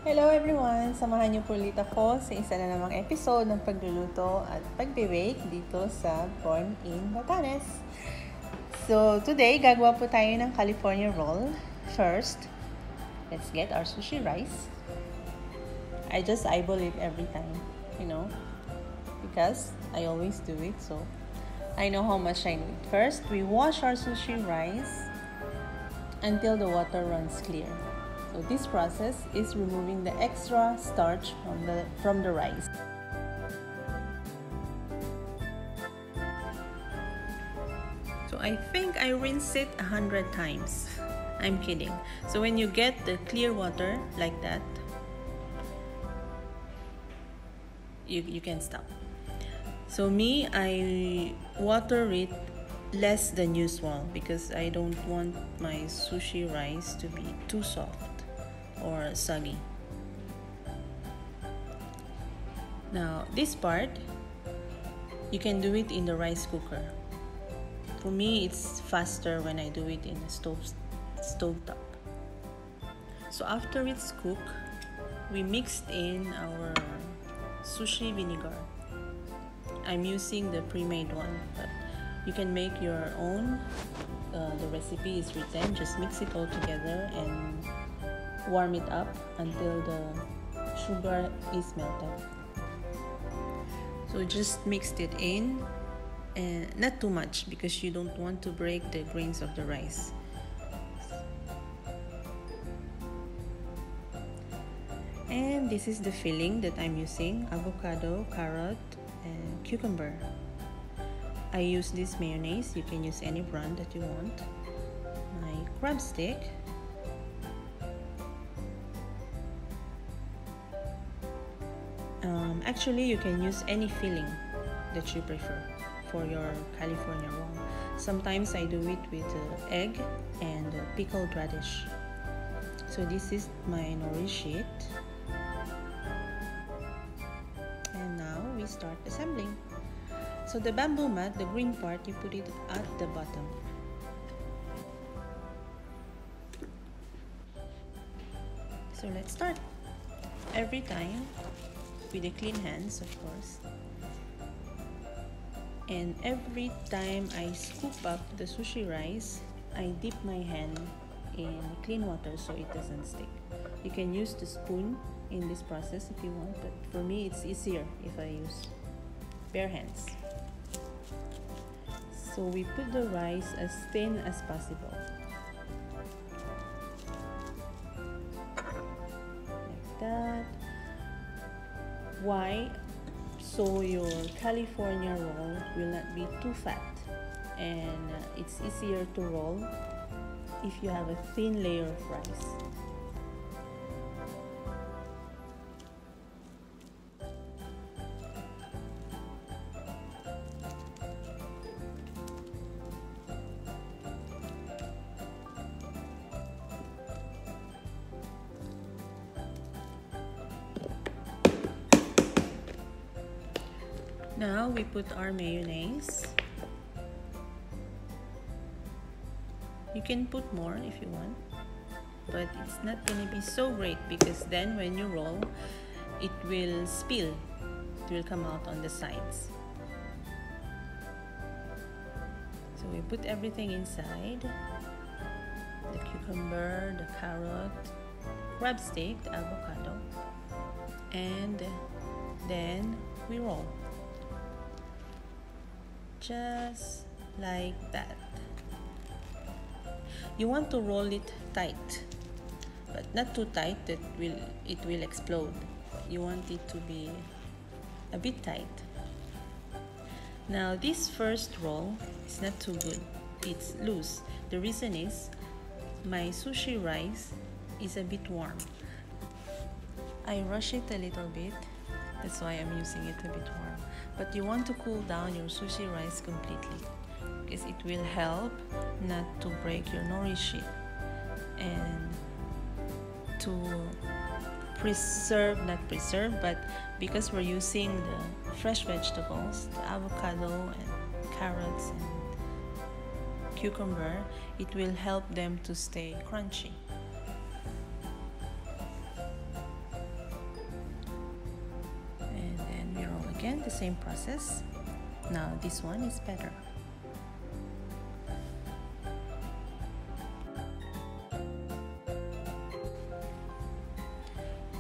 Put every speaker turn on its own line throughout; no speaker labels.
Hello everyone! Samahan niyo po ulit ako sa isa na namang episode ng pagluluto at pagbe-bake dito sa Born in Batanes. So today, gagawa po tayo ng California roll. First, let's get our sushi rice. I just eyeball it every time, because I always do it, so I know how much I need. First, we wash our sushi rice until the water runs clear. So this process is removing the extra starch from the rice. So I think I rinse it 100 times. I'm kidding. So when you get the clear water like that, you can stop. So me, I water it less than usual because I don't want my sushi rice to be too soft or soggy. Now this part, you can do it in the rice cooker. For me, it's faster when I do it in the stove top. So after it's cooked, we mixed in our sushi vinegar. I'm using the pre-made one, but you can make your own. The recipe is written. Just mix it all together and warm it up until the sugar is melted. So just mixed it in, and not too much because you don't want to break the grains of the rice. And this is the filling that I'm using: avocado, carrot, and cucumber. I use this mayonnaise. You can use any brand that you want. My crab stick. Actually, you can use any filling that you prefer for your California roll. Sometimes I do it with egg and pickled radish. So this is my nori sheet. And now we start assembling. So the bamboo mat, the green part, you put it at the bottom. So let's start. Every time, with the clean hands, of course. And every time I scoop up the sushi rice, I dip my hand in clean water so it doesn't stick. You can use the spoon in this process if you want, but for me it's easier if I use bare hands. So we put the rice as thin as possible. Like that. Why? So your California roll will not be too fat, and it's easier to roll if you have a thin layer of rice. Now we put our mayonnaise. You can put more if you want, but it's not going to be so great because then when you roll, it will spill. It will come out on the sides. So we put everything inside. The cucumber, the carrot, crab stick, the avocado, and then we roll. Just like that. You want to roll it tight, but not too tight that it will explode. You want it to be a bit tight. Now this first roll is not too good. It's loose. The reason is my sushi rice is a bit warm. I rush it a little bit. That's why I'm using it a bit warm. But you want to cool down your sushi rice completely because it will help not to break your nori sheet and to but because we're using the fresh vegetables, the avocado and carrots and cucumber, it will help them to stay crunchy. same process. Now this one is better.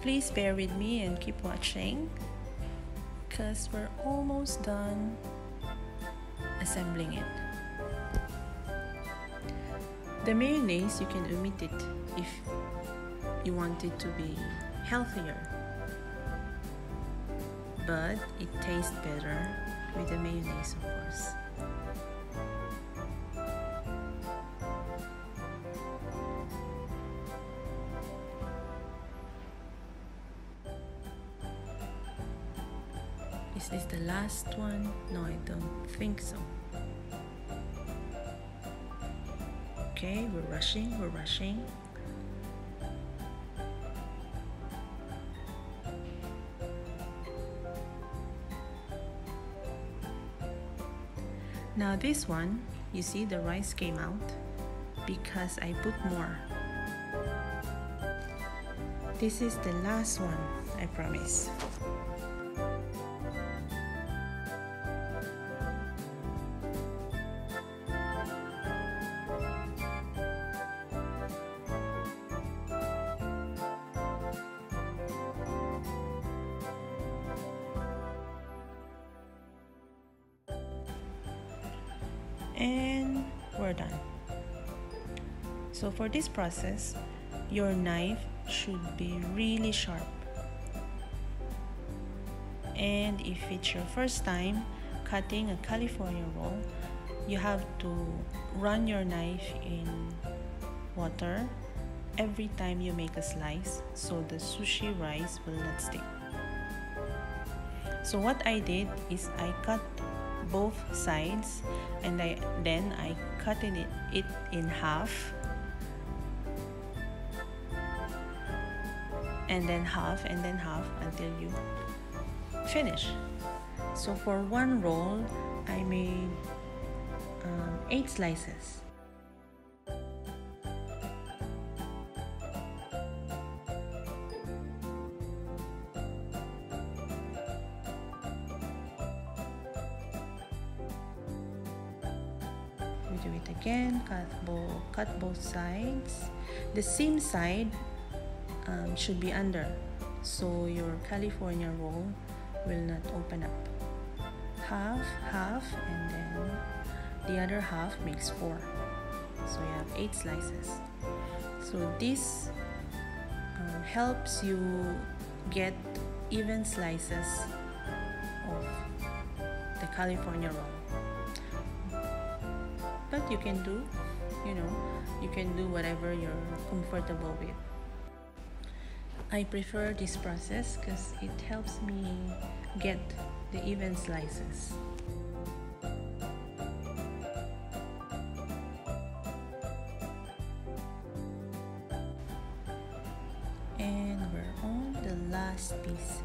Please bear with me and keep watching, because we're almost done assembling it. The mayonnaise, you can omit it if you want it to be healthier, but it tastes better with the mayonnaise, of course. Is this the last one? No, I don't think so. Okay, we're rushing. Now this one, you see the rice came out because I put more. This is the last one, I promise. And we're done. So for this process, your knife should be really sharp. And if it's your first time cutting a California roll, you have to run your knife in water every time you make a slice, so the sushi rice will not stick. So what I did is I cut both sides, and then I cut it in half, and then half, and then half until you finish. So for one roll, I made 8 slices. We do it again, cut both sides. The seam side should be under, so your California roll will not open up. Half, and then the other half makes 4. So you have 8 slices. So this helps you get even slices of the California roll. But you can do, you can do whatever you're comfortable with. I prefer this process because it helps me get the even slices. And we're on the last piece.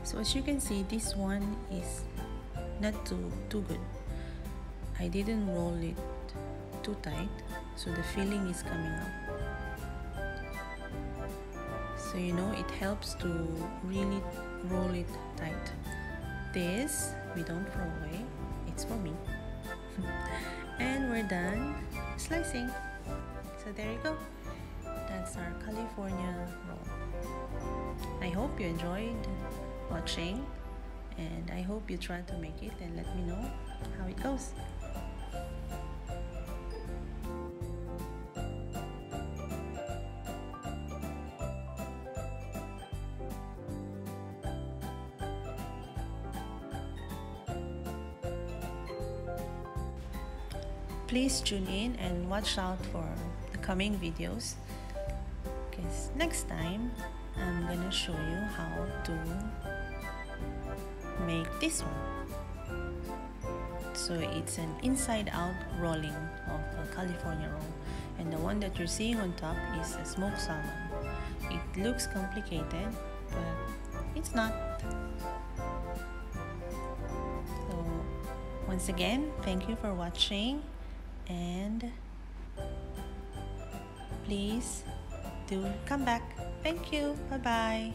So as you can see, this one is not too good. I didn't roll it too tight, so the filling is coming out. So it helps to really roll it tight. This we don't throw away, it's for me. And we're done slicing. So there you go. That's our California roll. I hope you enjoyed watching, and I hope you try to make it and let me know how it goes. Please tune in and watch out for the coming videos, because next time I'm gonna show you how to make this one. So it's an inside out rolling of a California roll, and the one that you're seeing on top is a smoked salmon. It looks complicated, but it's not. So once again, thank you for watching, and please do come back. Thank you. Bye bye.